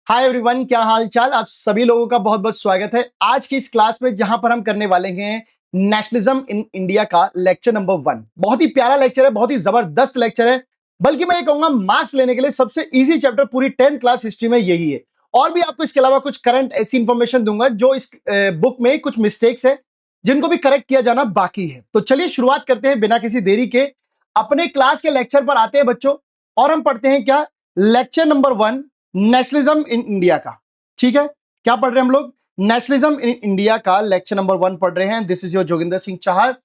Hi everyone, क्या हाल चाल। आप सभी लोगों का बहुत बहुत स्वागत है आज की इस क्लास में, जहां पर हम करने वाले हैं नेशनलिज्म इन इंडिया का लेक्चर नंबर 1। बहुत ही प्यारा लेक्चर है, बहुत ही जबरदस्त लेक्चर है। बल्कि मैं ये कहूंगा मार्क्स लेने के लिए सबसे इजी चैप्टर पूरी 10th क्लास हिस्ट्री में यही है। और भी आपको इसके अलावा कुछ करंट ऐसी इंफॉर्मेशन दूंगा जो इस बुक में कुछ मिस्टेक्स है जिनको भी करेक्ट किया जाना बाकी है। तो चलिए शुरुआत करते हैं बिना किसी देरी के। अपने क्लास के लेक्चर पर आते हैं बच्चों, और हम पढ़ते हैं क्या, lecture number 1, nationalism in India का। ठीक है, क्या पढ़ रहे हैं हम लोग? नेशनलिज्म इन इंडिया का लेक्चर नंबर 1 पढ़ रहे हैं। This is your Joginder Singh Chahar.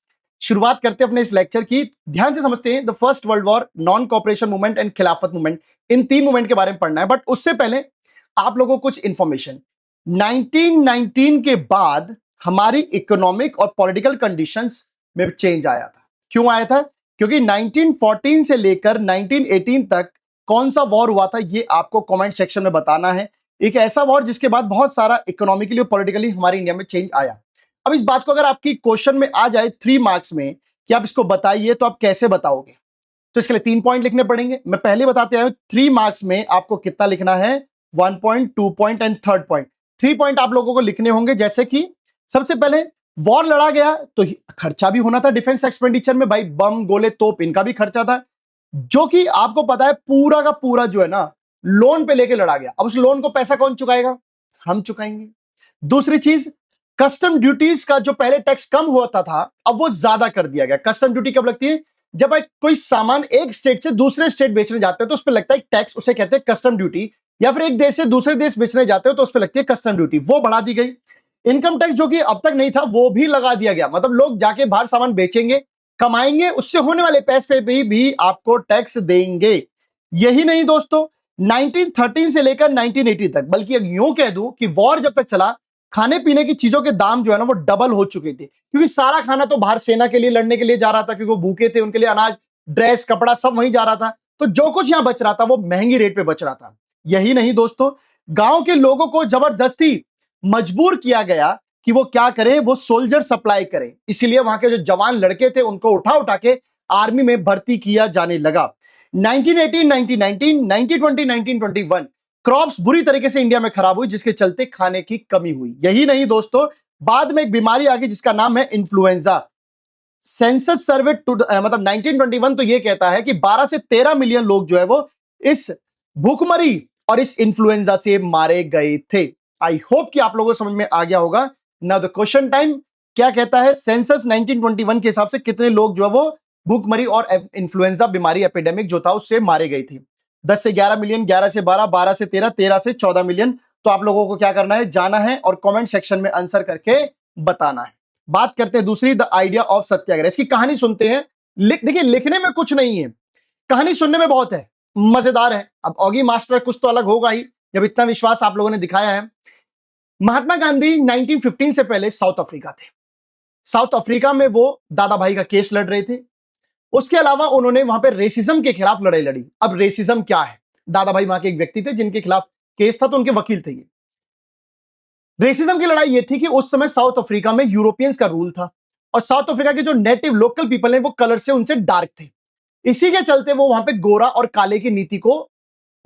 शुरुआत करते हैं अपने इस लेक्चर की। ध्यान से समझते हैं। The first world war, non cooperation movement and खिलाफत मूवमेंट, इन 3 मूवमेंट के बारे में पढ़ना है। बट उससे पहले आप लोगों को कुछ इंफॉर्मेशन। 1919 के बाद हमारी इकोनॉमिक और पॉलिटिकल कंडीशंस में चेंज आया था। क्यों आया था? क्योंकि 1914 से लेकर 1918 तक कौन सा वॉर हुआ था, ये आपको कमेंट सेक्शन में बताना है। एक ऐसा वॉर जिसके बाद बहुत सारा इकोनॉमिकली और पॉलिटिकली हमारे इंडिया में चेंज आया। अब इस बात को अगर आपकी क्वेश्चन में आ जाए 3 मार्क्स में कि आप इसको बताइए, तो आप कैसे बताओगे? तो इसके लिए 3 पॉइंट लिखने पड़ेंगे। मैं पहले बताते आया हूं, 3 मार्क्स में आपको कितना लिखना है? 1 point, 2 point and 3rd point. 3 point आप लोगों को लिखने होंगे। जैसे कि सबसे पहले वॉर लड़ा गया तो खर्चा भी होना था डिफेंस एक्सपेंडिचर में। भाई बम, गोले, तोप, इनका भी खर्चा था, जो कि आपको पता है पूरा का पूरा जो है ना, लोन पे लेके लड़ा गया। अब उस लोन को पैसा कौन चुकाएगा? हम चुकाएंगे। दूसरी चीज, कस्टम ड्यूटीज का जो पहले टैक्स कम होता था, अब वो ज्यादा कर दिया गया। कस्टम ड्यूटी कब लगती है? जब भाई कोई सामान एक स्टेट से दूसरे स्टेट बेचने जाते हो तो उस पर लगता है टैक्स, उसे कहते हैं कस्टम ड्यूटी। या फिर एक देश से दूसरे देश बेचने जाते हो तो उस पर लगती है कस्टम ड्यूटी, वो बढ़ा दी गई। इनकम टैक्स जो कि अब तक नहीं था, वो भी लगा दिया गया। मतलब लोग जाके बाहर सामान बेचेंगे, कमाएंगे, उससे होने वाले पैसे पे भी आपको टैक्स देंगे। यही नहीं दोस्तों, 1913 से लेकर 1980 तक, बल्कि यूं कह दूं कि वॉर जब तक चला, खाने पीने की चीजों के दाम जो है ना वो डबल हो चुके थे। क्योंकि सारा खाना तो बाहर सेना के लिए लड़ने के लिए जा रहा था, क्योंकि वो भूखे थे, उनके लिए अनाज, ड्रेस, कपड़ा सब वहीं जा रहा था। तो जो कुछ यहां बच रहा था वो महंगी रेट पे बच रहा था। यही नहीं दोस्तों, गांव के लोगों को जबरदस्ती मजबूर किया गया कि वो क्या करें, वो सोल्जर सप्लाई करें। इसीलिए वहां के जो जवान लड़के थे उनको उठा उठा के आर्मी में भर्ती किया जाने लगा। 1918, 1919, 1920, 1921 क्रॉप्स बुरी तरीके से इंडिया में खराब हुई, जिसके चलते खाने की कमी हुई। यही नहीं दोस्तों, बाद में एक बीमारी आ गई जिसका नाम है इन्फ्लुएंजा। सेंसस सर्वे मतलब 1921 तो ये कहता है कि 12 से 13 मिलियन लोग जो है वो इस भूखमरी और इस इन्फ्लुएंजा से मारे गए थे। आई होप कि आप लोगों को समझ में आ गया होगा। Now the question time. क्या कहता है सेंसस 1921 के हिसाब से कितने लोग जो है वो भूखमरी और इन्फ्लुएंजा बीमारी एपिडेमिक जो था उससे मारे गए थे? 10 से 11 मिलियन, 11 से 12, 12 से 13, 13 से 14 मिलियन। तो आप लोगों को क्या करना है, जाना है और कमेंट सेक्शन में आंसर करके बताना है। बात करते हैं दूसरी, द आइडिया ऑफ सत्याग्रह। इसकी कहानी सुनते हैं। देखिए, लिखने में कुछ नहीं है, कहानी सुनने में बहुत है, मजेदार है। अब ऑगी मास्टर कुछ तो अलग होगा ही, जब इतना विश्वास आप लोगों ने दिखाया है। महात्मा गांधी 1915 से पहले साउथ अफ्रीका थे। साउथ अफ्रीका में वो दादा भाई का केस लड़ रहे थे। उसके अलावा उन्होंने वहां पे रेसिज्म के खिलाफ लड़ाई लड़ी। अब रेसिज्म क्या है? दादा भाई वहां के एक व्यक्ति थे जिनके खिलाफ केस था, तो उनके वकील थे ये। रेसिज्म की लड़ाई ये थी कि उस समय साउथ अफ्रीका में यूरोपियंस का रूल था, और साउथ अफ्रीका के जो नेटिव लोकल पीपल हैं वो कलर से उनसे डार्क थे। इसी के चलते वो वहां पे गोरा और काले की नीति को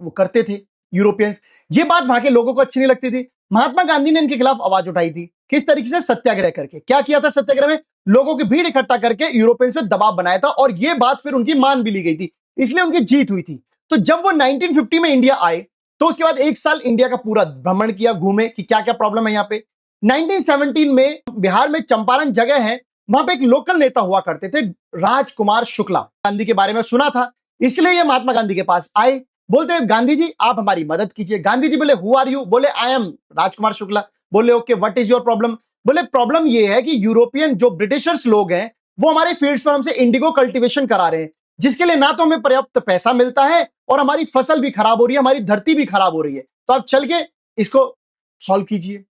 वो करते थे यूरोपियंस। ये बात वहां के लोगों को अच्छी नहीं लगती थी। महात्मा गांधी ने इनके खिलाफ आवाज उठाई थी। किस तरीके से? सत्याग्रह करके। क्या किया था सत्याग्रह में? लोगों की भीड़ इकट्ठा करके यूरोपियंस पे दबाव बनाया था, और यह बात फिर उनकी मान भी ली गई थी, इसलिए उनकी जीत हुई थी। तो जब वो 1950 में इंडिया आए, तो उसके बाद 1 साल इंडिया का पूरा भ्रमण किया, घूमे कि क्या क्या प्रॉब्लम है यहाँ पे। 1917 में बिहार में चंपारण जगह है, वहां पे एक लोकल नेता हुआ करते थे, राजकुमार शुक्ला। गांधी के बारे में सुना था, इसलिए ये महात्मा गांधी के पास आए। बोलते हैं गांधी जी आप हमारी मदद कीजिए। गांधी जी बोले हु आर यू? बोले आई एम राजकुमार शुक्ला। बोले okay, what is your problem? बोले प्रॉब्लम ये है कि यूरोपियन जो ब्रिटिशर्स लोग हैं वो हमारे फील्ड्स पर हमसे इंडिगो कल्टीवेशन करा रहे हैं, जिसके लिए ना तो हमें पर्याप्त पैसा मिलता है और हमारी फसल भी खराब हो रही है, हमारी धरती भी खराब हो रही है। तो आप चल के इसको सॉल्व कीजिए।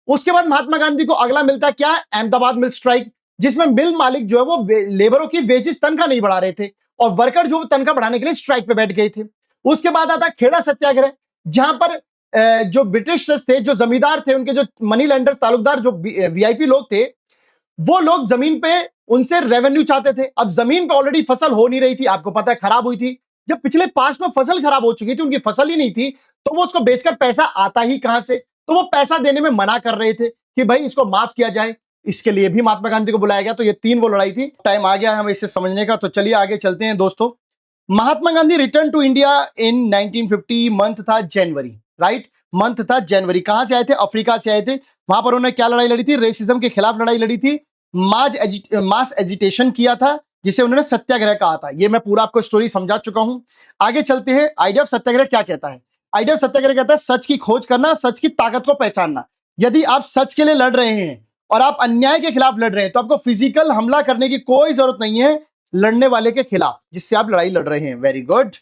उसके बाद महात्मा गांधी को अगला मिलता क्या? अहमदाबाद मिल स्ट्राइक, जिसमें मिल मालिक जो है वो लेबरों की वेजेस, तनख्वाह नहीं बढ़ा रहे थे, और वर्कर जो तनख्वाह बढ़ाने के लिए स्ट्राइक पे बैठ गए थे। उसके बाद आता खेड़ा सत्याग्रह, जहां पर जो ब्रिटिश थे, जो जमींदार थे, उनके जो मनी लेंडर, तालुकदार, जो वीआईपी लोग थे, वो लोग जमीन पे उनसे रेवेन्यू चाहते थे। अब जमीन पे ऑलरेडी फसल हो नहीं रही थी, आपको पता है खराब हुई थी। जब पिछले पास में फसल खराब हो चुकी थी, उनकी फसल ही नहीं थी, तो वो उसको बेचकर पैसा आता ही कहां से, तो वो पैसा देने में मना कर रहे थे कि भाई इसको माफ किया जाए। इसके लिए भी महात्मा गांधी को बुलाया गया। तो ये 3 वो लड़ाई थी। टाइम आ गया है हमें इसे समझने का, तो चलिए आगे चलते हैं दोस्तों। Mahatma Gandhi return to India in 1950, month था जनवरी, राइट, मंथ था जनवरी। कहां से आए थे? अफ्रीका से आए थे। वहां पर उन्होंने क्या लड़ाई लड़ी थी? रेसिज्म के खिलाफ लड़ाई लड़ी थी। मास एजिटेशन किया था, जिसे उन्होंने सत्याग्रह कहा था। ये मैं पूरा आपको स्टोरी समझा चुका हूं। आगे चलते हैं। आइडिया ऑफ सत्याग्रह क्या कहता है? आइडिया ऑफ सत्याग्रह कहता है सच की खोज करना, सच की ताकत को पहचानना। यदि आप सच के लिए लड़ रहे हैं और आप अन्याय के खिलाफ लड़ रहे हैं, तो आपको फिजिकल हमला करने की कोई जरूरत नहीं है लड़ने वाले के खिलाफ जिससे आप लड़ाई लड़ रहे हैं। Very good.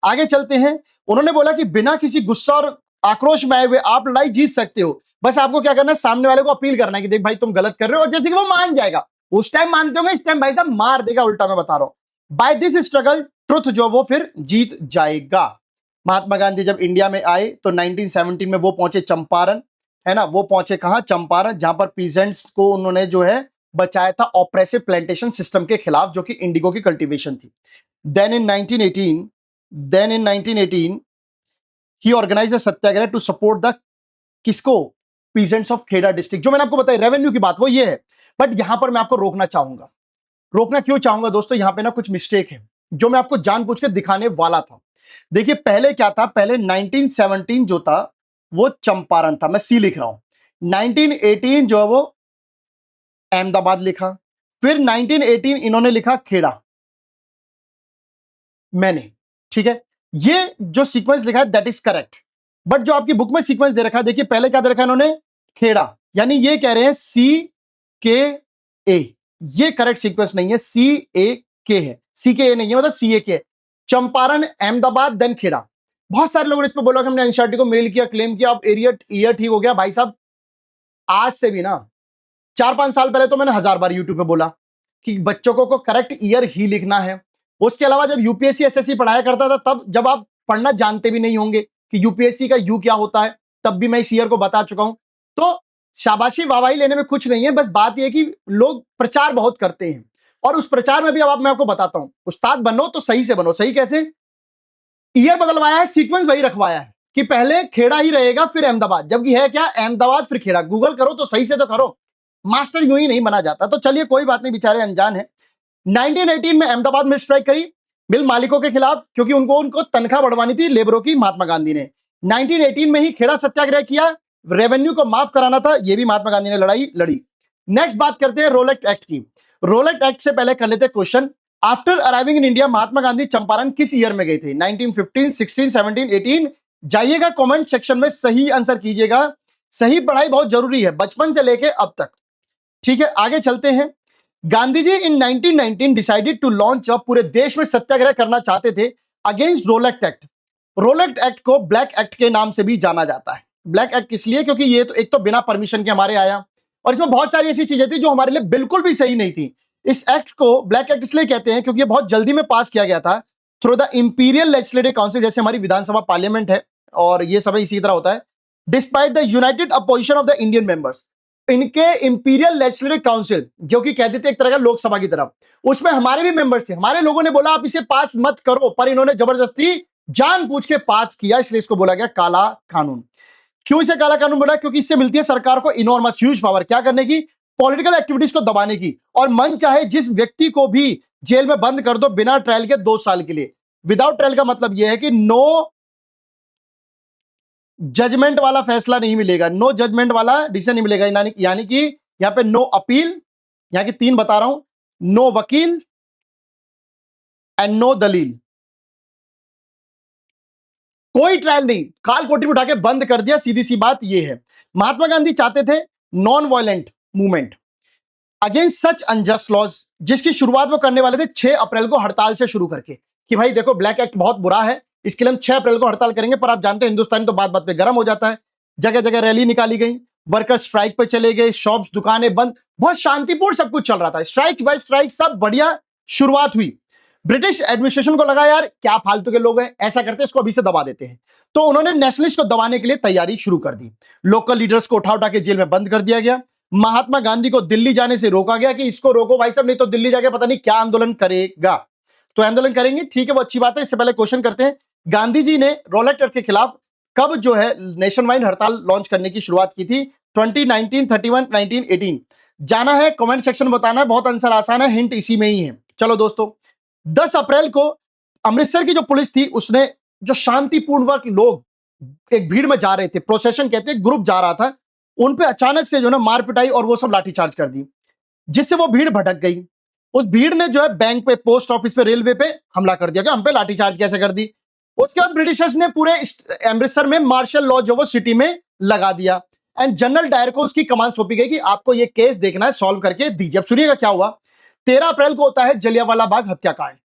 आगे चलते हैं। उन्होंने बोला कि बिना किसी गुस्सा और आक्रोश में आए हुए आप लड़ाई जीत सकते हो। बस आपको क्या करना है? सामने वाले को अपील करना है कि देख भाई तुम गलत कर रहे हो, और जैसे कि वो मान जाएगा। उस टाइम मानते होंगे, इस टाइम भाई साहब मार देगा उल्टा। मैं बता रहा हूं, बाय दिस स्ट्रगल ट्रुथ जो वो फिर जीत जाएगा। महात्मा गांधी जब इंडिया में आए तो 1917 में वो पहुंचे चंपारण, है ना। वो पहुंचे कहां? चंपारण, जहां पर पीजेंट्स को उन्होंने जो है बचाया था ऑपरेसिव प्लांटेशन सिस्टम के खिलाफ, जो कि इंडिगो की कल्टीवेशन थी। Then in 1918 he organised a satyagraha to support the किसको? Peasants of Kheda district. जो मैंने आपको बताया रेवेन्यू की बात वो ये है। बट यहां पर मैं आपको रोकना चाहूंगा। रोकना क्यों चाहूंगा दोस्तों? यहां पे ना कुछ मिस्टेक है जो मैं आपको जानबूझ के दिखाने वाला था। देखिए पहले क्या था? पहले 1917 जो था वो चंपारण था, मैं सी लिख रहा हूं। 1918 जो है वो अहमदाबाद लिखा। फिर 1918 इन्होंने लिखा खेड़ा, मैंने, ठीक है। ये जो सीक्वेंस लिखा है दैट इज करेक्ट। बट जो आपकी बुक में सीक्वेंस दे रखा है, देखिए पहले क्या दे रखा है इन्होंने? खेड़ा, यानी ये कह रहे हैं सी के ए। ये करेक्ट सीक्वेंस नहीं है, सी ए के है, सी के ए नहीं है, मतलब सी ए के। चंपारण, अहमदाबाद, देन खेड़ा। बहुत सारे लोगों ने इस पर बोला कि हमने एनसीईआरटी को मेल किया, क्लेम किया, अब एरिया ईयर ठीक हो गया। भाई साहब आज से भी ना 4-5 साल पहले तो मैंने 1000 बार यूट्यूब पे बोला कि बच्चों को करेक्ट ईयर ही लिखना है। उसके अलावा जब यूपीएससी एसएससी पढ़ाया करता था, तब जब आप पढ़ना जानते भी नहीं होंगे कि यूपीएससी का यू क्या होता है, तब भी मैं इस ईयर को बता चुका हूं। तो शाबाशी वाहवाही लेने में कुछ नहीं है, बस बात यह है कि लोग प्रचार बहुत करते हैं, और उस प्रचार में भी अब मैं आपको बताता हूं, उस्ताद बनो तो सही से बनो। सही कैसे? ईयर बदलवाया है, सीक्वेंस वही रखवाया है कि पहले खेड़ा ही रहेगा फिर अहमदाबाद, जबकि है क्या? अहमदाबाद फिर खेड़ा। गूगल करो तो सही से तो करो, मास्टर यूं ही नहीं बना जाता। तो चलिए कोई बात नहीं, बेचारे अनजान है। 1918 में अहमदाबाद में स्ट्राइक करी मिल मालिकों के खिलाफ, क्योंकि उनको तनख्वाह बढ़वानी थी लेबरों की। महात्मा गांधी ने 1918 में ही खेड़ा सत्याग्रह किया, रेवेन्यू को माफ कराना था, यह भी महात्मा गांधी ने लड़ाई लड़ी। नेक्स्ट बात करते हैं रोलेट एक्ट की। रोलेट एक्ट से पहले कर लेते question. After arriving in India Mahatma Gandhi Champaran किस ईयर में गए थे? 1915, 16, 17, 18? जाइएगा कमेंट सेक्शन में सही आंसर कीजिएगा। सही पढ़ाई बहुत जरूरी है बचपन से लेके अब तक, ठीक है। आगे चलते हैं। Gandhi ji in 1919 decided to launch, जब पूरे देश में सत्याग्रह करना चाहते थे against Rowlatt act. Rowlatt act को ब्लैक एक्ट के नाम से भी जाना जाता है। ब्लैक एक्ट इसलिए क्योंकि ये तो एक तो बिना परमिशन के हमारे आया, और इसमें बहुत सारी ऐसी चीजें थी जो हमारे लिए बिल्कुल भी सही नहीं थी। इस एक्ट को ब्लैक एक्ट इसलिए कहते हैं क्योंकि ये बहुत जल्दी में पास किया गया था through the imperial legislative council, जैसे हमारी विधानसभा पार्लियामेंट है, और ये सब इसी तरह होता है। Despite the United opposition of the Indian members, इनके इंपीरियल लेजिस्लेटिव काउंसिल, जो कि कहते थे एक तरह का लोकसभा की तरफ, उसमें हमारे भी मेंबर्स थे। हमारे लोगों ने बोला आप इसे पास मत करो, पर इन्होंने जबरदस्ती जानबूझ के पास किया, इसलिए इसको बोला गया काला कानून। क्यों इसे काला कानून बोला? क्योंकि इससे मिलती है सरकार को इनॉर्मस ह्यूज पावर, क्या करने की? पॉलिटिकल एक्टिविटीज को दबाने की, और मन चाहे जिस व्यक्ति को भी जेल में बंद कर दो बिना ट्रायल के 2 साल के लिए। विदाउट ट्रायल का मतलब यह है कि नो जजमेंट वाला फैसला नहीं मिलेगा, नो जजमेंट वाला डिसीजन नहीं मिलेगा। यानी कि यहां पे नो अपील, यहां की 3 बता रहा हूं, नो वकील एंड नो दलील। कोई ट्रायल नहीं, काल कोठी में उठा के बंद कर दिया, सीधी सी बात यह है। महात्मा गांधी चाहते थे non violent movement against such unjust laws, जिसकी शुरुआत वो करने वाले थे 6 अप्रैल को हड़ताल से शुरू करके, कि भाई देखो ब्लैक एक्ट बहुत बुरा है, इसके लिए हम 6 अप्रैल को हड़ताल करेंगे। पर आप जानते हो हिंदुस्तानी तो बात बात पे गर्म हो जाता है। जगह जगह रैली निकाली गई, वर्कर स्ट्राइक पे चले गए, शॉप्स दुकानें बंद, बहुत शांतिपूर्ण सब कुछ चल रहा था। स्ट्राइक बाय स्ट्राइक सब बढ़िया शुरुआत हुई। ब्रिटिश एडमिनिस्ट्रेशन को लगा यार क्या फालतू के लोग हैं, ऐसा करते हैं इसको अभी से दबा देते हैं। तो उन्होंने नेशनलिस्ट को दबाने के लिए तैयारी शुरू कर दी। लोकल लीडर्स को उठा उठा के जेल में बंद कर दिया गया। महात्मा गांधी को दिल्ली जाने से रोका गया कि इसको रोको भाई साहब, नहीं तो दिल्ली जाके पता नहीं क्या आंदोलन करेगा। तो आंदोलन करेंगे, ठीक है, वो अच्छी बात है। इससे पहले क्वेश्चन करते हैं, गांधी जी ने रोलेट एक्ट के खिलाफ कब जो है नेशन वाइड हड़ताल लॉन्च करने की शुरुआत की थी? 2019, 31, 1918। जाना है, कमेंट सेक्शन में बताना है, बहुत आंसर आसान है, हिंट इसी में ही है। चलो दोस्तों, 10 अप्रैल को अमृतसर की जो पुलिस थी उसने जो शांतिपूर्वक लोग एक भीड़ में जा रहे थे, प्रोसेशन कहते हैं, ग्रुप जा रहा था, उन पे अचानक से जो ना मार पिटाई और वो सब लाठीचार्ज कर दी, जिससे वो भीड़ भटक गई। उस भीड़ ने जो है बैंक पे, पोस्ट ऑफिस पे, रेलवे पे हमला कर दिया कि हम पे लाठीचार्ज कैसे कर दी। उसके बाद ब्रिटिशर्स ने पूरे अमृतसर में मार्शल लॉ जो वो सिटी में लगा दिया एंड जनरल डायर को उसकी कमान सौंपी गई कि आपको ये केस देखना है, सॉल्व करके दीजिए। अब सुनिएगा क्या हुआ। 13 अप्रैल को होता है जलियांवाला बाग हत्याकांड,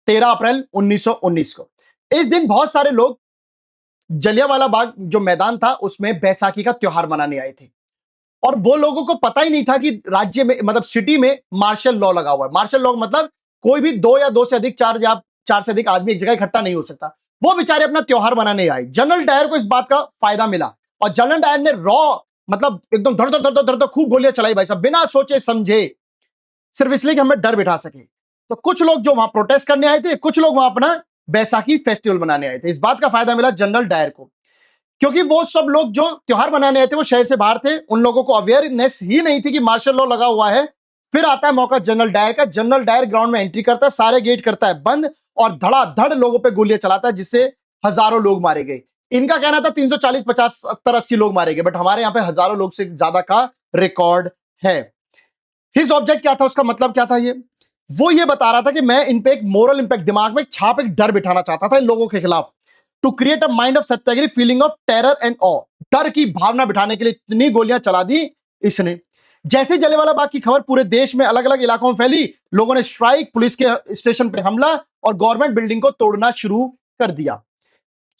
13 अप्रैल 1919 को। इस दिन बहुत सारे लोग जलियांवाला बाग जो मैदान था उसमें बैसाखी का त्योहार मनाने आए थे, और वो लोगों को पता ही नहीं था कि राज्य में, मतलब सिटी में मार्शल लॉ लगा हुआ है। मार्शल लॉ मतलब कोई भी दो या दो से अधिक, चार या चार से अधिक आदमी एक जगह इकट्ठा नहीं हो सकता। वो बेचारे अपना त्योहार मनाने आए। जनरल डायर को इस बात का फायदा मिला और जनरल डायर ने रॉ, मतलब एकदम धड़ धड़ धड़ धड़ धड़ खूब गोलियां चलाई भाई साहब, बिना सोचे समझे, सिर्फ इसलिए कि हमें डर बिठा सके। तो कुछ लोग जो वहां प्रोटेस्ट करने आए थे, कुछ लोग वहां अपना बैसाखी फेस्टिवल मनाने आए थे। इस बात का फायदा मिला जनरल डायर को, क्योंकि वो सब लोग जो त्योहार मनाने आए थे वो शहर से बाहर थे, उन लोगों को अवेयरनेस ही नहीं थी कि मार्शल लॉ लगा हुआ है। फिर आता है मौका जनरल डायर का। जनरल डायर ग्राउंड में एंट्री करता है, सारे गेट करता है बंद और धड़ाधड़ लोगों पे गोलियां चलाता है, जिससे हजारों लोग मारे गए। इनका कहना था 340, 50, 70, 80 लोग मारे गए, बट हमारे यहाँ पे हजारों लोग से ज्यादा का रिकॉर्ड है। हिज ऑब्जेक्ट क्या था, उसका मतलब क्या था? वो ये बता रहा था कि मैं इन पे एक मोरल इंपैक्ट, दिमाग में एक छाप, एक डर बिठाना चाहता था इन लोगों के खिलाफ, to create a mind of satyagrahi, feeling of terror and awe. डर की भावना बिठाने के लिए इतनी गोलियां चला दी इसने। जैसे जलियांवाला बाग की खबर पूरे देश में अलग अलग इलाकों में फैली, लोगों ने स्ट्राइक, पुलिस के स्टेशन पे हमला और गवर्नमेंट बिल्डिंग को तोड़ना शुरू कर दिया।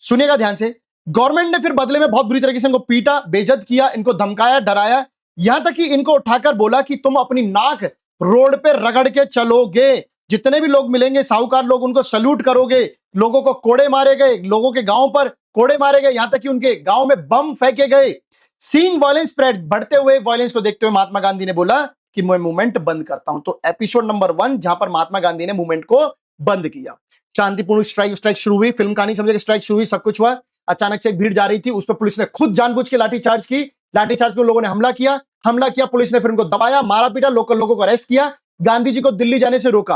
सुनिएगा ध्यान से। गवर्नमेंट ने फिर बदले में बहुत बुरी तरीके से इनको पीटा, बेइज्जत किया, इनको धमकाया, डराया, यहां तक कि इनको उठाकर बोला कि तुम अपनी नाक रोड पे रगड़ के चलोगे, जितने भी लोग मिलेंगे साहूकार लोग, उनको सल्यूट करोगे। लोगों को कोड़े मारे गए, लोगों के गांव पर कोड़े मारे गए, यहां तक कि उनके गांव में बम फेंके गए। सीइंग वायलेंस स्प्रेड, बढ़ते हुए वायलेंस को देखते हुए महात्मा गांधी ने बोला कि मैं मूवमेंट बंद करता हूं। तो एपिसोड नंबर 1 जहां पर महात्मा गांधी ने मूवमेंट को बंद किया। शांतिपूर्ण स्ट्राइक शुरू हुई, फिल्म कहानी समझे, स्ट्राइक शुरू हुई, सब कुछ हुआ। अचानक से एक भीड़ जा रही थी, उस पर पुलिस ने खुद जानबूझ के लाठीचार्ज की। लाठीचार्ज को लोगों ने हमला किया, पुलिस ने फिर उनको दबाया, मारा पीटा, लोकल लोगों को अरेस्ट किया, गांधी जी को दिल्ली जाने से रोका।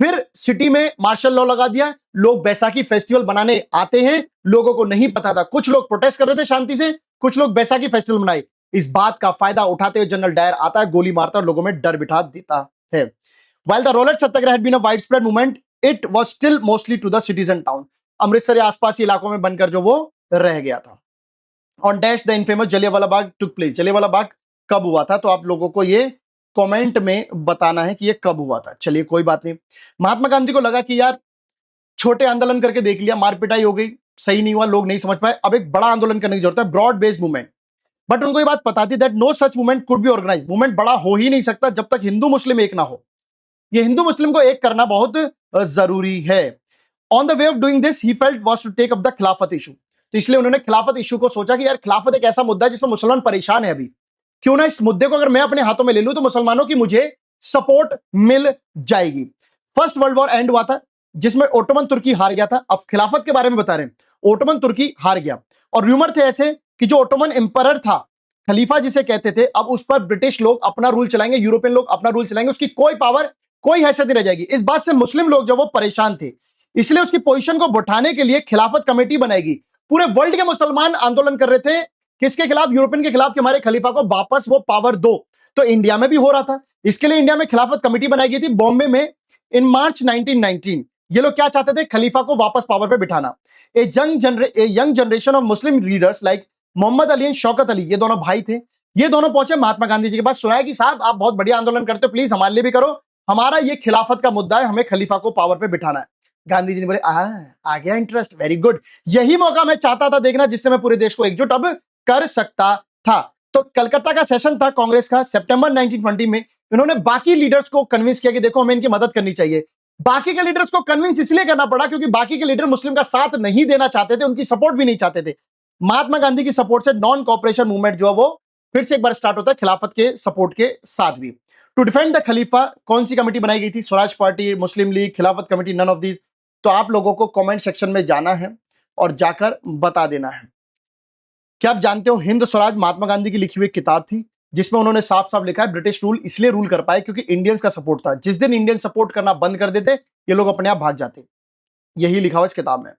फिर सिटी में मार्शल लॉ लगा दिया। लोग बैसाखी फेस्टिवल बनाने आते हैं, लोगों को नहीं पता था। कुछ लोग प्रोटेस्ट कर रहे थे शांति से, कुछ लोग बैसाखी फेस्टिवल मनाए। इस बात का फायदा उठाते हुए जनरल डायर आता है, गोली मारता है और लोगों में डर बिठा देता है। While the Rowlatt Satyagraha had been a widespread movement, it was still mostly to the cities and town. Amritsar या आसपास इलाकों में बनकर जो वो रह गया था। On dash the infamous Jallianwala Bagh took place. Jallianwala Bagh कब हुआ था? तो आप लोगों को ये कमेंट में बताना है कि ये कब हुआ था। चलिए कोई बात नहीं। महात्मा गांधी को लगा कि यार छोटे आंदोलन करके देख लिया, मार पिटाई हो गई, सही नहीं हुआ, लोग नहीं समझ पाए, अब एक बड़ा आंदोलन करने की जरूरत है, ब्रॉड बेस्ड मूवमेंट। बट उनको ये बात पता थी that no such movement could be organise. Movement बड़ा हो ही नहीं सकता जब तक हिंदू मुस्लिम एक ना हो। ये हिंदू मुस्लिम को एक करना बहुत जरूरी है। On the way of doing this he felt was to take up the Khilafat issue. तो इसलिए उन्होंने खिलाफत इशू को सोचा कि यार खिलाफत एक ऐसा मुद्दा है जिसमें मुसलमान परेशान है अभी, क्यों ना इस मुद्दे को अगर मैं अपने हाथों में ले लूं तो मुसलमानों की मुझे सपोर्ट मिल जाएगी। फर्स्ट वर्ल्ड वॉर एंड हुआ था जिसमें ओटोमन तुर्की हार गया था। अब खिलाफत के बारे में बता रहे हैं, ओटोमन तुर्की हार गया और रूमर थे ऐसे कि जो ओटोमन एम्परर था, खलीफा जिसे कहते थे, अब उस पर ब्रिटिश लोग अपना रूल चलाएंगे, यूरोपियन लोग अपना रूल चलाएंगे, उसकी कोई पावर, कोई हैसियत नहीं रह जाएगी। इस बात से मुस्लिम लोग जो वो परेशान थे, इसलिए उसकी पोजीशन को बढ़ाने के लिए खिलाफत कमेटी बनाएगी। पूरे वर्ल्ड के मुसलमान आंदोलन कर रहे थे किसके खिलाफ? यूरोपियन के खिलाफ कि हमारे खलीफा को वापस वो पावर दो। तो इंडिया में भी हो रहा था, इसके लिए इंडिया में खिलाफत कमेटी बनाई गई थी बॉम्बे में इन मार्च 1919। ये लोग क्या चाहते थे? खलीफा को वापस पावर पे बिठाना। A young generation of Muslim leaders like Mohammad Ali and Shaukat Ali, ये दोनों भाई थे, ये दोनों पहुंचे महात्मा गांधी जी के पास, सुनाया कि साहब आप बहुत बढ़िया आंदोलन करते हो, प्लीज हमारे लिए भी करो, हमारा ये खिलाफत का मुद्दा है, हमें खलीफा को पावर पे बिठाना है। गांधी जी ने बोले आ गया इंटरेस्ट, वेरी गुड, यही मौका मैं चाहता था देखना जिससे मैं पूरे देश को एकजुट अब कर सकता था। तो कलकत्ता का सेशन था कांग्रेस का सितंबर 1920 में। इन्होंने बाकी लीडर्स को कन्विंस किया कि देखो हमें इनकी मदद करनी चाहिए। बाकी के लीडर्स को कन्विंस इसलिए करना पड़ा क्योंकि बाकी के लीडर मुस्लिम का साथ नहीं देना चाहते थे, उनकी सपोर्ट भी नहीं चाहते थे। महात्मा गांधी की सपोर्ट से नॉन कॉपरेशन मूवमेंट जो है वो फिर से एक बार स्टार्ट होता है, खिलाफत के सपोर्ट के साथ भी। टू डिफेंड द खलीफा कौन सी कमेटी बनाई गई थी? स्वराज पार्टी, मुस्लिम लीग, खिलाफत कमेटी, नन ऑफ दीज। तो आप लोगों को कमेंट सेक्शन में जाना है और जाकर बता देना है। क्या आप जानते हो हिंद स्वराज महात्मा गांधी की लिखी हुई किताब थी, जिसमें उन्होंने साफ साफ लिखा है ब्रिटिश रूल इसलिए रूल कर पाए क्योंकि इंडियंस का सपोर्ट था। जिस दिन इंडियन सपोर्ट करना बंद कर देते ये लोग अपने आप भाग जाते। यही लिखा हुआ इस किताब में।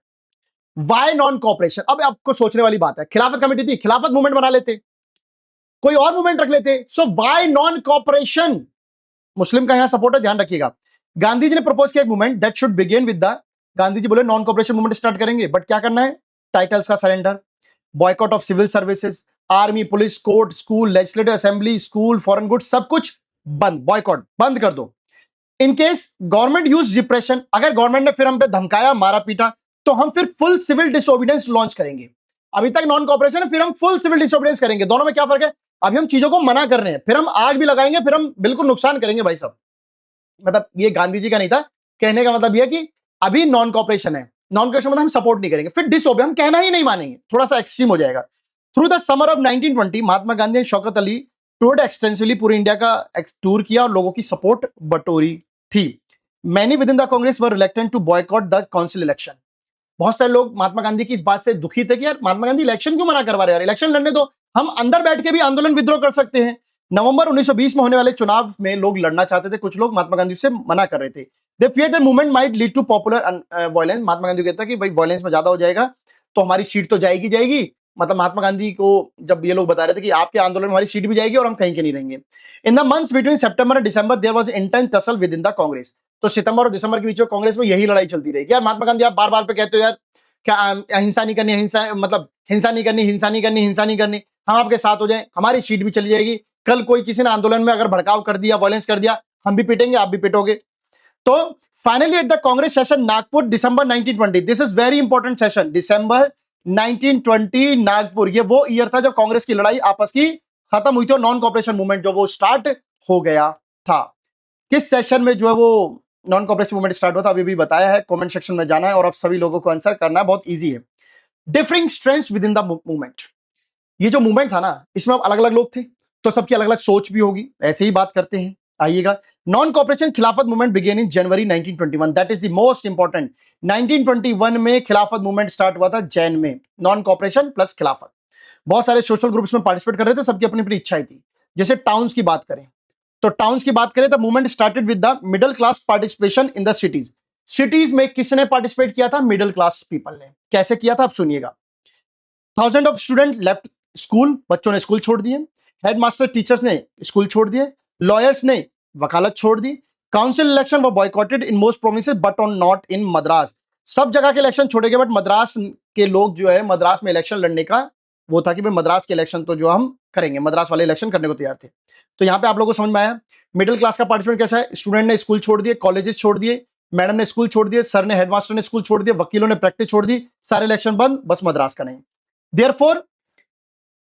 वाई नॉन कॉपरेशन, अब आपको सोचने वाली बात है, खिलाफत कमेटी थी, खिलाफत मूवमेंट बना लेते, कोई और मूवमेंट रख लेते। सो वाई नॉन कॉपरेशन, मुस्लिम का यहां सपोर्ट है, ध्यान रखिएगा। गांधी जी ने प्रपोज किया एक movement that should begin with the, Gandhi ji बोले नॉन कॉपरेशन मूवमेंट स्टार्ट करेंगे, बट क्या करना है, टाइटल्स का surrender, boycott of civil services, army, police, court, school, legislative assembly, school, foreign goods, सब कुछ बंद, बॉयकॉट बंद कर दो। In case government use repression, अगर गवर्नमेंट ने फिर हम पे धमकाया, मारा पीटा, तो हम फिर फुल सिविल डिसोबीडियंस लॉन्च करेंगे। अभी तक नॉन कॉपरेशन है, फिर हम फुल सिविल डिसोबीडियंस करेंगे। दोनों में क्या फर्क है, अभी हम चीजों को मना कर रहे हैं, फिर हम आग भी लगाएंगे, फिर हम बिल्कुल नुकसान करेंगे भाई साहब। मतलब ये गांधी जी का नहीं था, कहने का मतलब यह कि अभी नॉन कॉपरेशन है, नॉन कॉपरेशन मतलब हम सपोर्ट नहीं करेंगे, फिर डिसओबे, हम कहना ही नहीं मानेंगे, थोड़ा सा एक्सट्रीम हो जाएगा। Through the summer of 1920 Mahatma Gandhi and Shaukat Ali toured extensively, पूरे इंडिया का टूर किया और लोगों की सपोर्ट बटोरी थी। Many within the Congress were reluctant to boycott the council election. बहुत सारे लोग महात्मा गांधी की इस बात से दुखी थे कि यार महात्मा गांधी इलेक्शन क्यों मना करवा रहे हैं, यार इलेक्शन लड़ने दो, हम अंदर बैठ के भी आंदोलन विद्रोह कर सकते हैं। नवंबर 1920 में होने वाले चुनाव में लोग लड़ना चाहते थे, कुछ लोग महात्मा गांधी से मना कर रहे थे। They feared the movement might lead to popular violence, Mahatma Gandhi कहता कि भाई वायलेंस में ज्यादा हो जाएगा तो हमारी सीट तो जाएगी जाएगी। मतलब महात्मा गांधी को जब ये लोग बता रहे थे कि आपके आंदोलन में हमारी सीट भी जाएगी और हम कहीं के नहीं रहेंगे। In the months between September and December there was intense tussle within the Congress, तो सितंबर और दिसंबर के बीच में कांग्रेस में यही लड़ाई चलती रही। यार महात्मा गांधी आप बार बार पे कहते हो यार क्या अहिंसा नहीं करनी, हिंसा मतलब हिंसा नहीं करनी, हिंसा नहीं करनी, हिंसा नहीं करनी, हम आपके साथ हो जाएं, हमारी सीट भी चली जाएगी। कल कोई किसी ने आंदोलन में अगर भड़काव कर दिया, वायलेंस कर दिया, हम भी पिटेंगे, आप भी पिटोगे। तो finally at the Congress session Nagpur December 1920, this is very important session, December 1920 Nagpur, ये वो ईयर था जब कांग्रेस की लड़ाई आपस की खत्म हुई थी और नॉन कॉपरेशन मूवमेंट जो वो स्टार्ट हो गया था। किस सेशन में जो है वो नॉन कॉपरेशन मूवमेंट स्टार्ट हुआ था, अभी भी बताया है, कमेंट सेक्शन में जाना है और आप सभी लोगों को आंसर करना है, बहुत इजी है। Differing strengths with in the movement, ये जो मूवमेंट था ना इसमें अलग अलग लोग थे तो सबकी अलग अलग सोच भी होगी, ऐसे ही बात करते हैं, आइएगा। Non cooperation Khilafat movement began in January 1921, that is the most important. 1921 में खिलाफत मूवमेंट स्टार्ट हुआ था जैन में, नॉन कॉपरेशन प्लस खिलाफत। बहुत सारे सोशल ग्रुप्स में पार्टिसिपेट कर रहे थे, सबकी अपनी अपनी इच्छाएं थी। जैसे टाउन्स की बात करें तो टाउन्स की बात करें तो movement started with the middle class participation in the cities. Cities में किसने पार्टिसिपेट किया था, मिडिल क्लास पीपल ने। कैसे किया था आप सुनिएगा। Thousand of student left school, बच्चों ने स्कूल छोड़ दिए, हेडमास्टर टीचर्स ने स्कूल छोड़ दिए, लॉयर्स ने वकालत छोड़ दी। Council election were boycotted in most provinces but on not in Madras, सब जगह के इलेक्शन छोड़े गए बट मद्रास के लोग जो है मद्रास में इलेक्शन लड़ने का वो था कि भाई मद्रास के इलेक्शन तो जो हम करेंगे, मद्रास वाले इलेक्शन करने को तैयार थे। तो यहां पे आप लोगों को समझ में आया मिडिल क्लास का पार्टिसिपेट कैसा है। स्टूडेंट ने स्कूल छोड़ दिए, कॉलेजेस छोड़ दिए, मैडम ने स्कूल छोड़ दिए, सर ने हेडमास्टर ने स्कूल छोड़ दिए, वकीलों ने प्रैक्टिस छोड़ दी, सारे इलेक्शन बंद, बस मद्रास का नहीं। देयरफॉर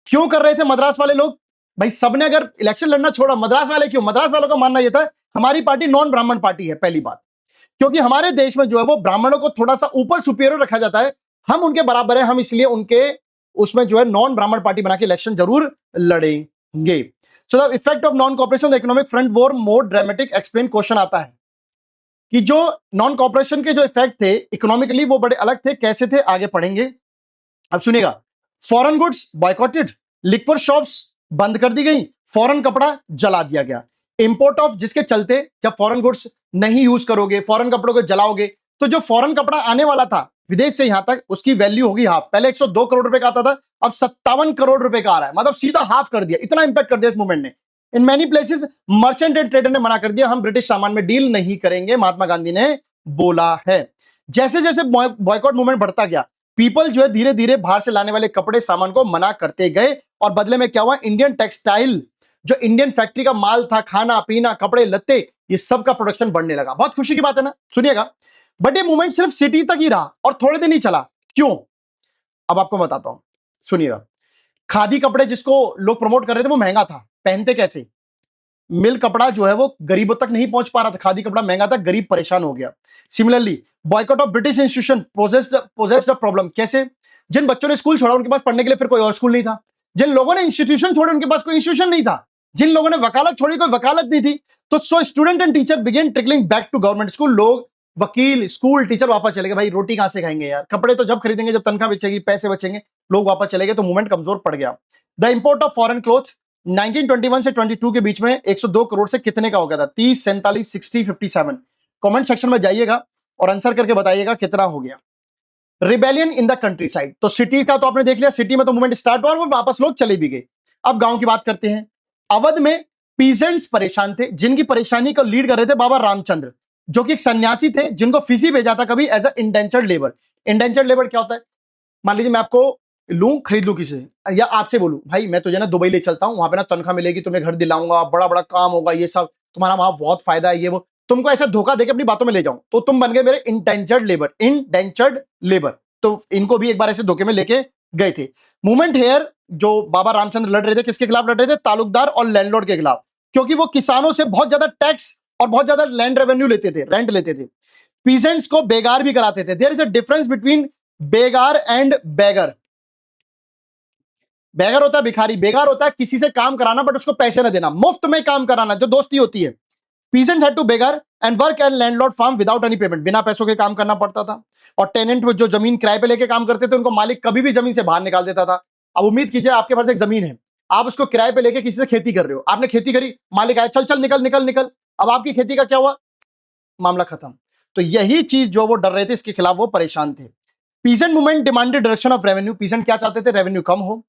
क्यों कर रहे थे मद्रास वाले लोग, भाई सबने अगर इलेक्शन लड़ना छोड़ा, मद्रास वाले क्यों, मद्रास वालों का मानना यह था हमारी पार्टी नॉन ब्राह्मण पार्टी है, पहली बात, क्योंकि हमारे देश में जो है वो ब्राह्मणों को थोड़ा सा ऊपर सुपीरियर रखा जाता है, हम उनके बराबर है, हम इसलिए उनके उसमें जो है नॉन ब्राह्मण पार्टी बना के इलेक्शन जरूर लड़ेंगे। So the effect of non cooperation economic front war more dramatic explain, question आता है कि जो नॉन कॉपरेशन के जो इफेक्ट थे इकोनॉमिकली वो बड़े अलग थे, कैसे थे, आगे पढ़ेंगे। अब सुनिएगा। Foreign goods boycotted, liquid shops बंद कर दी गई, फॉरेन कपड़ा जला दिया गया। इंपोर्ट ऑफ, जिसके चलते जब फॉरेन गुड्स नहीं यूज करोगे, फॉरेन कपड़ों को जलाओगे, तो जो फॉरेन कपड़ा आने वाला था विदेश से यहां तक, उसकी वैल्यू होगी हाफ। पहले 102 करोड़ रुपए का आता था, अब 57 करोड़ रुपए का आ रहा है, मतलब सीधा हाफ कर दिया। इतना इंपैक्ट कर दिया इस मूवमेंट ने। In many places merchant and trader ने मना कर दिया, हम ब्रिटिश सामान में डील नहीं करेंगे, महात्मा गांधी ने बोला है। जैसे जैसे बॉयकॉट मूवमेंट बढ़ता गया, पीपल जो है धीरे धीरे बाहर से लाने वाले कपड़े सामान को मना करते गए और बदले में क्या हुआ, इंडियन टेक्सटाइल, जो इंडियन फैक्ट्री का माल था, खाना पीना कपड़े लत्ते, ये सब का प्रोडक्शन बढ़ने लगा। बहुत खुशी की बात है ना, सुनिएगा। बट ये मूवमेंट सिर्फ सिटी तक ही रहा और थोड़े दिन ही चला। क्यों, अब आपको बताता हूं, सुनिएगा। खादी कपड़े जिसको लोग प्रमोट कर रहे थे वो महंगा था, पहनते कैसे, मिल कपड़ा जो है वो गरीबों तक नहीं पहुंच पा रहा था, खादी कपड़ा महंगा था, गरीब परेशान हो गया। Similarly boycott of British institution possessed a problem, कैसे, जिन बच्चों ने स्कूल छोड़ा उनके पास पढ़ने के लिए फिर कोई और स्कूल नहीं था, जिन लोगों ने इंस्टीट्यूशन छोड़े उनके पास कोई इंस्टीट्यूशन नहीं था, जिन लोगों ने वकालत छोड़ी कोई वकालत नहीं थी। तो so student and teacher begin trickling back to government school, लोग वकील स्कूल टीचर वापस चले गए। भाई रोटी कहां से खाएंगे यार, कपड़े तो जब खरीदेंगे जब तनख्वाह बचेगी, पैसे बचेंगे, लोग वापस चले गए तो मूवमेंट कमजोर पड़ गया। The import of foreign cloth 1921 से 22 के बीच में 102 करोड़ से कितने का हो गया था? 30, 47, 60, 57। कमेंट सेक्शन में जाइएगा और आंसर करके बताइएगा कितना हो गया। Rebellion in the country side, तो सिटी का तो आपने देख लिया, सिटी में तो मूवमेंट स्टार्ट हुआ और वो वापस लोग चले भी गए। अब गांव की बात करते हैं। अवध में पीजेंट्स परेशान थे, जिनकी परेशानी को लीड कर रहे थे बाबा रामचंद्र, जो कि एक सन्यासी थे, जिनको फिजी भेजा था कभी as a indentured labour. Indentured labour क्या होता है? मान लीजिए मैं आपको लूं, खरीद लूं किसी से, या आपसे बोलूं भाई मैं तुझे ना दुबई ले चलता हूं, वहां पे ना तनख्वाह मिलेगी, तुम्हें घर दिलाऊंगा, बड़ा बड़ा काम होगा, ये सब तुम्हारा वहां बहुत फायदा है, ये वो, तुमको ऐसा धोखा देके अपनी बातों में ले जाऊं, तो तुम बन गए मेरे इंडेंचर्ड लेबर, इंडेंचर्ड लेबर। तो इनको भी एक बार ऐसे धोखे में लेके गए थे। मूवमेंट हेयर जो बाबा रामचंद्र लड़ रहे थे, किसके खिलाफ लड़ रहे थे? तालुकदार और लैंडलॉर्ड के खिलाफ, क्योंकि वो किसानों से बहुत ज्यादा टैक्स और बहुत ज्यादा लैंड रेवेन्यू लेते थे, रेंट लेते थे। पीजेंट्स को बेगार भी कराते थे। There is a difference between begar and beggar. Beggar होता है भिखारी, बेगार होता है किसी से काम कराना बट उसको पैसे ना देना, मुफ्त में काम कराना, जो दोस्ती होती है। Peasants had to begar and work and landlord farm without any payment, बिना पैसों के काम करना पड़ता था। और टेनेंट जो जमीन किराए पे लेके काम करते थे, उनको मालिक कभी भी जमीन से बाहर निकाल देता था। अब उम्मीद कीजिए आपके पास एक जमीन है, आप उसको किराए पे लेके किसी से खेती कर रहे हो, आपने खेती करी, मालिक आया, चल चल निकल निकल निकल, अब आपकी खेती का क्या हुआ? मामला खत्म। तो यही चीज जो वो डर रहे थे, इसके खिलाफ वो परेशान थे। Peasant movement demanded direction of revenue, peasant क्या चाहते थे? रेवेन्यू कम हो,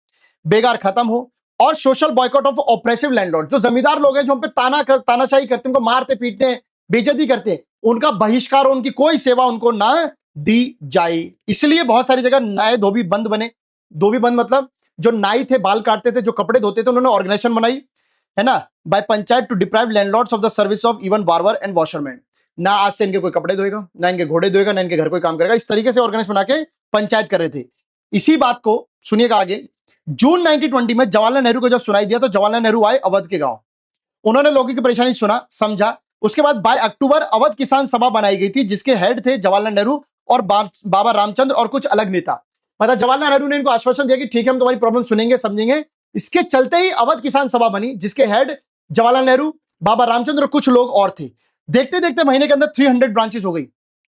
बेगार खत्म हो, और social boycott of oppressive landlord, जो जमींदार लोग हैं जो हम पे तानाशाही करते हैं, उनको मारते पीटते हैं, बेइज्जती करते हैं, उनका बहिष्कार और उनकी कोई सेवा उनको ना दी जाए। इसलिए बहुत सारी जगह नए धोबी बंद बने। धोबी बंद मतलब जो नाई थे, बाल काटते थे, जो कपड़े धोते थे, उन्होंने ऑर्गेनाइजेशन बनाई, है ना, by panchayat to deprive landlords of the service of even barber and washerman. ना आज से इनके कोई कपड़े धोएगा, ना इनके घोड़े धोएगा, ना इनके घर कोई काम करेगा। इस तरीके से ऑर्गेनाइज बना के पंचायत कर रहे थे। इसी बात को सुनिएगा आगे। जून 1920 में जवाहरलाल नेहरू को जब सुनाई दिया, तो जवाहरलाल नेहरू आए अवध के गांव। उन्होंने लोगों की परेशानी सुना, समझा। उसके बाद बाय अक्टूबर अवध किसान सभा बनाई गई थी, जिसके हेड थे जवाहरलाल नेहरू और बाबा रामचंद्र और कुछ अलग नेता। मतलब जवाहरलाल नेहरू ने इनको आश्वासन दिया कि ठीक है, हम तुम्हारी प्रॉब्लम सुनेंगे, समझेंगे। इसके चलते ही अवध किसान सभा बनी, जिसके हेड जवाहरलाल नेहरू, बाबा रामचंद्र और कुछ लोग और थे। देखते देखते महीने के अंदर 300 ब्रांचेस हो गई।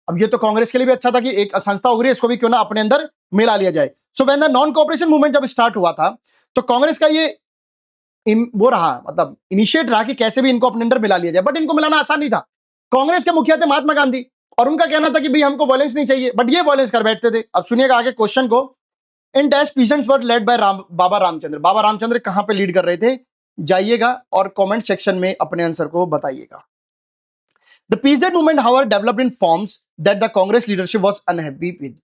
अब ये तो कांग्रेस के लिए भी अच्छा था कि एक संस्था हो गई, इसको भी क्यों ना अपने अंदर मिला लिया जाए। सो when the non cooperation movement जब स्टार्ट हुआ था, तो कांग्रेस का ये वो रहा, मतलब इनिशिएट रहा कि कैसे भी इनको अपने अंदर मिला लिया जाए। बट इनको मिलाना आसान नहीं था। कांग्रेस के मुखिया थे महात्मा गांधी, और उनका कहना था कि भाई हमको वायलेंस नहीं चाहिए, बट ये वायलेंस कर बैठते थे। अब सुनिएगा आगे क्वेश्चन को। In dash peasants were led by Baba Ramchandra, Baba Ramchandra कहां पे लीड कर रहे थे? जाइएगा और कमेंट सेक्शन में अपने आंसर को बताइएगा। The peasant movement however developed in forms that the Congress leadership was unhappy with.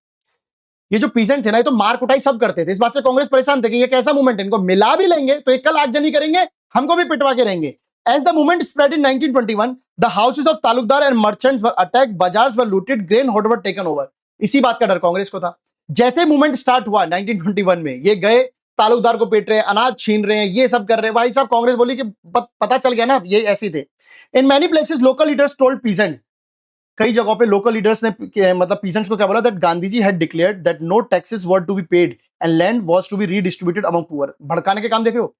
ये जो पीजेंट थे ना, ये तो मार कुटाई सब करते थे। इस बात से कांग्रेस परेशान थे कि ये कैसा मूवमेंट है, इनको मिला भी लेंगे तो एक कल आगजनी करेंगे, हमको भी पिटवा के रहेंगे। As the movement spread in 1921, the houses of Talukdar and merchants were attacked, bazaars were looted, grain hoard were taken over. इसी बात का डर कांग्रेस को था। जैसे मूवमेंट स्टार्ट हुआ 1921 में, ये गए तालुकदार को पीट रहे हैं, अनाज छीन रहे हैं, ये सब कर रहे हैं। भाई साहब कांग्रेस बोली कि पता चल गया ना, ये ऐसे थे। In many places local leaders told peasant, कई जगहों पे लोकल लीडर्स ने मतलब पीजेंट्स को क्या बोला, that Gandhi ji had declared that no taxes were to be paid and land was to be redistributed among poor. भड़काने के काम देख रहे हो।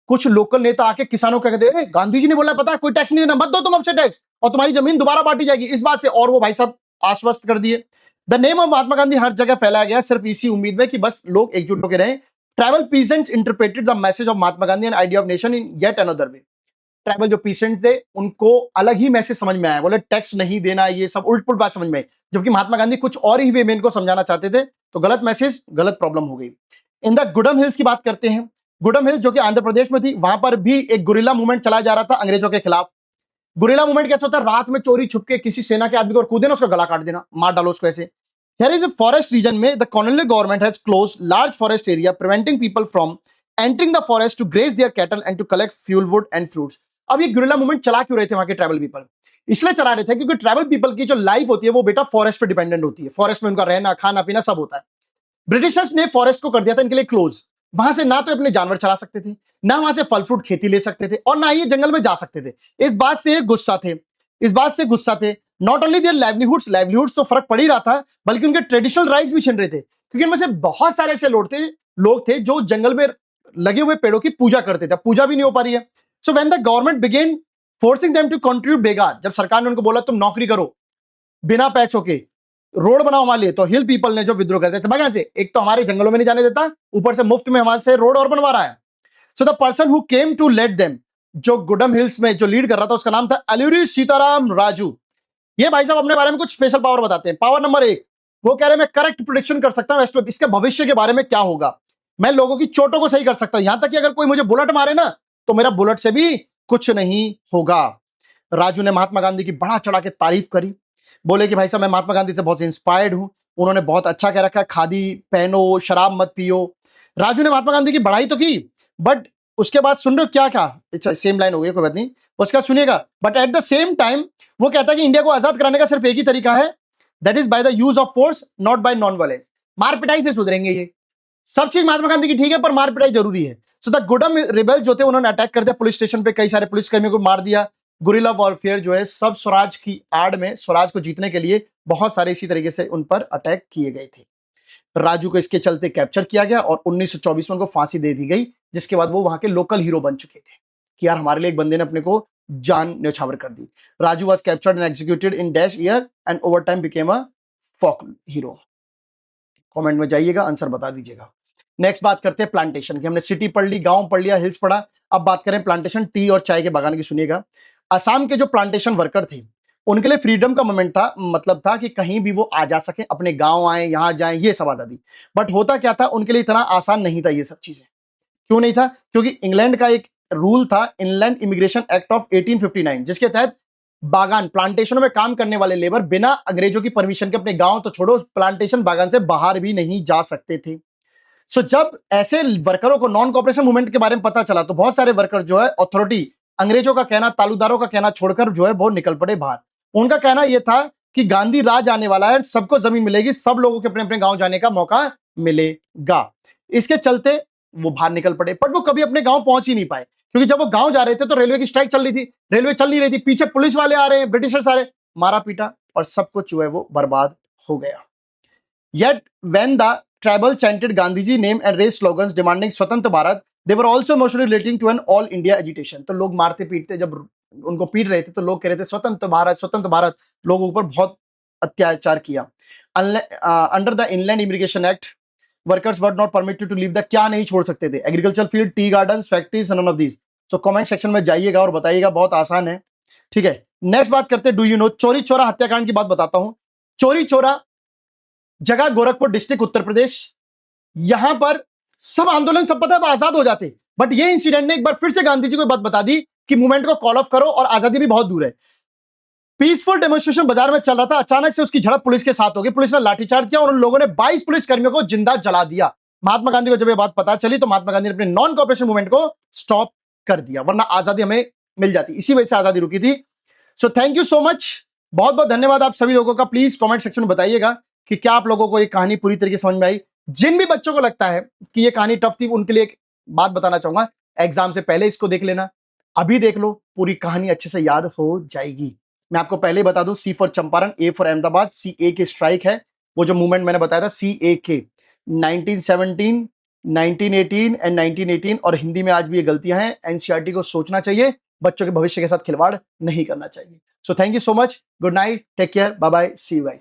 कुछ लोकल नेता आके किसानों को कहते हैं गांधी जी ने बोला, पता है कोई टैक्स नहीं देना, मत दो तुम अब से टैक्स, और तुम्हारी जमीन दोबारा बांटी जाएगी, इस बात से। और वो भाई साहब आश्वस्त कर दिए। The name of Mahatma Gandhi हर जगह फैलाया गया, सिर्फ इसी उम्मीद में कि बस लोग एकजुट होकर रहें। Tribal peasants interpreted the message of Mahatma Gandhi and idea of nation in yet another way. Tribal जो पीसेंट थे, उनको अलग ही मैसेज समझ में आया, बोले टैक्स नहीं देना, ये सब उल्ट पुल्ट बात समझ में आई। जबकि महात्मा गांधी कुछ और ही वे में इनको समझाना चाहते थे, तो गलत मैसेज, गलत प्रॉब्लम हो गई। इन द गुडम हिल्स की बात करते हैं। गुडम हिल्स जो कि आंध्र प्रदेश में थी, वहां पर भी एक गुरिल्ला मूवमेंट चलाया जा रहा था अंग्रेजों के खिलाफ। गुरिल्ला मूवमेंट कैसे होता है? रात में चोरी छुप के किसी सेना के आदमी को कूदे ना, उसका गला काट देना, मार डालो उसको ऐसे। Here is a forest region में the colonial government has closed large forest area, preventing people from entering the forest to graze their cattle and to collect fuel wood and fruits. अब ये गुरिल्ला मूवमेंट चला क्यों रहे थे वहां के tribal people? इसलिए चला रहे थे क्योंकि ट्राइबल पीपल की जो लाइफ होती है वो बेटा फॉरेस्ट पे डिपेंडेंट होती है। फॉरेस्ट में उनका रहना, खाना पीना सब होता है। ब्रिटिशर्स ने फॉरेस्ट को कर दिया था इनके लिए क्लोज। वहां से ना तो अपने जानवर चला सकते थे, ना वहां से फल फ्रूट खेती ले सकते थे, और ना ही जंगल में जा सकते थे। इस बात से गुस्सा थे। नॉट ओनली देयर लाइवलीहुड्स तो फर्क पड़ ही रहा था, बल्कि उनके ट्रेडिशनल राइट्स भी छिन रहे थे। क्योंकि इनमें से बहुत सारे ऐसे लोग थे जो जंगल में लगे हुए पेड़ों की पूजा करते थे। पूजा भी नहीं हो पा रही है। So when the government began forcing them to contribute begar, जब सरकार ने उनको बोला तुम नौकरी करो बिना पैसों के, रोड बनाओ हमारे लिए, तो हिल पीपल ने जो विद्रोह करते थे भाग यहाँ से, एक तो हमारे जंगलों में नहीं जाने देता, ऊपर से मुफ्त में हमारे से रोड और बनवा रहा है। So the person who came to let them, जो गुडम हिल्स में जो लीड कर रहा था उसका नाम था अल्यूरी सीताराम राजू। ये भाई साहब अपने बारे में कुछ स्पेशल पावर बताते हैं। पावर नंबर 1, वो कह रहे हैं मैं करेक्ट प्रेडिक्शन कर सकता हूं इसके भविष्य के बारे में क्या होगा, मैं लोगों की चोटों को सही कर सकता हूं, यहां तक कि अगर कोई मुझे बुलेट मारे ना तो मेरा बुलेट से भी कुछ नहीं होगा। राजू ने महात्मा गांधी की बढ़ा चढ़ा के तारीफ करी, बोले कि भाई साहब मैं महात्मा गांधी से बहुत इंस्पायर्ड हूं, उन्होंने बहुत अच्छा कह रखा है, खादी पहनो, शराब मत पियो। राजू ने महात्मा गांधी की बढ़ाई तो की, बट उसके बाद सुन रहे हो क्या कहा, अच्छा सेम लाइन हो गई कोई बात नहीं, उसका सुनिएगा। But at the same time वो कहता है कि इंडिया को आजाद कराने का सिर्फ एक ही तरीका है, that is by the use of force, not bye non violence. मार पिटाई से सुधरेंगे ये सब चीज महात्मा गांधी की ठीक है, पर मार पिटाई जरूरी है। सो द गुडम रिबेल जो थे उन्होंने अटैक कर दिया पुलिस स्टेशन पे, कई सारे पुलिसकर्मियों को मार दिया। गुरिल्ला वॉरफेयर जो है सब स्वराज की आड़ में, स्वराज को जीतने के लिए बहुत सारे इसी तरीके से उन पर अटैक किए गए थे। राजू को इसके चलते कैप्चर किया गया और 1924 में उनको फांसी दे दी गई, जिसके बाद वो वहां के लोकल हीरो बन चुके थे कि यार हमारे लिए एक बंदे ने अपने को जान न्यौछावर कर दी। Raju was captured and executed in dash year and over time became a folk hero. Comment में जाइएगा, आंसर बता दीजिएगा। नेक्स्ट बात करते हैं प्लांटेशन की। हमने सिटी पढ़ ली, गांव पढ़ लिया, हिल्स पढ़ा, अब बात करें प्लांटेशन, टी और चाय के बागान की। सुनिएगा, असम के जो प्लांटेशन वर्कर थे उनके लिए फ्रीडम का मोमेंट था, मतलब था कि कहीं भी वो आ जा सके, अपने गांव आए, यहां जाएं, ये सब आजादी। बट होता क्या था, उनके लिए इतना आसान नहीं था ये सब चीजें। क्यों नहीं था? क्योंकि इंग्लैंड का एक रूल था, इनलैंड इमिग्रेशन एक्ट ऑफ 1859, जिसके तहत बागान प्लांटेशनों में काम करने वाले लेबर बिना अंग्रेजों की परमिशन के अपने गांव तो छोड़ो प्लांटेशन बागान से बाहर भी नहीं जा सकते थे। सो जब ऐसे वर्करों को नॉन कॉपरेशन मूवमेंट के बारे में पता चला तो बहुत सारे वर्कर जो है अथॉरिटी, अंग्रेजों का कहना, तालुदारों का कहना छोड़कर जो है वो निकल पड़े बाहर। उनका कहना यह था कि गांधी राज आने वाला है, सबको जमीन मिलेगी, सब लोगों के अपने अपने गांव जाने का मौका मिलेगा। इसके चलते वो बाहर निकल पड़े, बट वो कभी अपने गांव पहुंच ही नहीं पाए, क्योंकि जब वो गांव जा रहे थे तो रेलवे की स्ट्राइक चल रही थी, रेलवे चल नहीं रही थी, पीछे पुलिस वाले आ रहे हैं, ब्रिटिशर्स आ रहे हैं, मारा पीटा और सब कुछ जो है वो बर्बाद हो गया। Yet, when the tribal chanted Gandhiji name and raised slogans demanding स्वतंत्र Bharat, they were also emotionally relating to an all India agitation. तो लोग मारते पीटते, जब उनको पीट रहे थे तो लोग कह रहे थे स्वतंत्र भारत, स्वतंत्र भारत, लोगों ऊपर बहुत अत्याचार किया। Under the inland immigration act workers were not permitted to leave the, क्या नहीं छोड़ सकते थे? Agriculture field, tea garden, factories, none of these. So comment section में जाइएगा और बताइएगा, बहुत आसान है। ठीक है, नेक्स्ट बात करते हैं, डू यू नो, चोरी चोरा हत्याकांड की बात बताता हूं। चोरी चोरा जगह गोरखपुर डिस्ट्रिक्ट उत्तर प्रदेश, यहां पर सब आंदोलन सब पता है आजाद हो जाते, बट ये इंसिडेंट ने एक बार फिर से गांधी जी को बात बता दी कि मूवमेंट को कॉल ऑफ करो और आजादी भी बहुत दूर है। पीसफुल डेमोन्स्ट्रेशन बाजार में चल रहा था, अचानक से उसकी झड़प पुलिस के साथ हो गई, पुलिस ने लाठीचार्ज किया और उन लोगों ने 22 पुलिस कर्मियों को जिंदा जला दिया। महात्मा गांधी को जब ये बात पता चली तो महात्मा गांधी ने अपने नॉन कॉपरेशन मूवमेंट को स्टॉप कर दिया, वरना आजादी हमें मिल जाती, इसी वजह से आजादी रुकी थी। सो थैंक यू सो मच, बहुत बहुत धन्यवाद आप सभी लोगों का। प्लीज कमेंट सेक्शन में बताइएगा कि क्या आप लोगों को ये कहानी पूरी तरीके से समझ में आई। जिन भी बच्चों को लगता है कि ये कहानी टफ थी, उनके लिए एक बात बताना चाहूंगा, एग्जाम से पहले इसको देख लेना, अभी देख लो, पूरी कहानी अच्छे से याद हो जाएगी। मैं आपको पहले ही बता दूं, C for Champaran, A for Ahmedabad, C A K strike है, वो जो मूवमेंट मैंने बताया था सी ए के 1917, 1918 एंड 1918, और हिंदी में आज भी ये गलतियां हैं। एनसीईआरटी को सोचना चाहिए, बच्चों के भविष्य के साथ खिलवाड़ नहीं करना चाहिए। So thank you so much, good night, take care, bye bye, see you guys.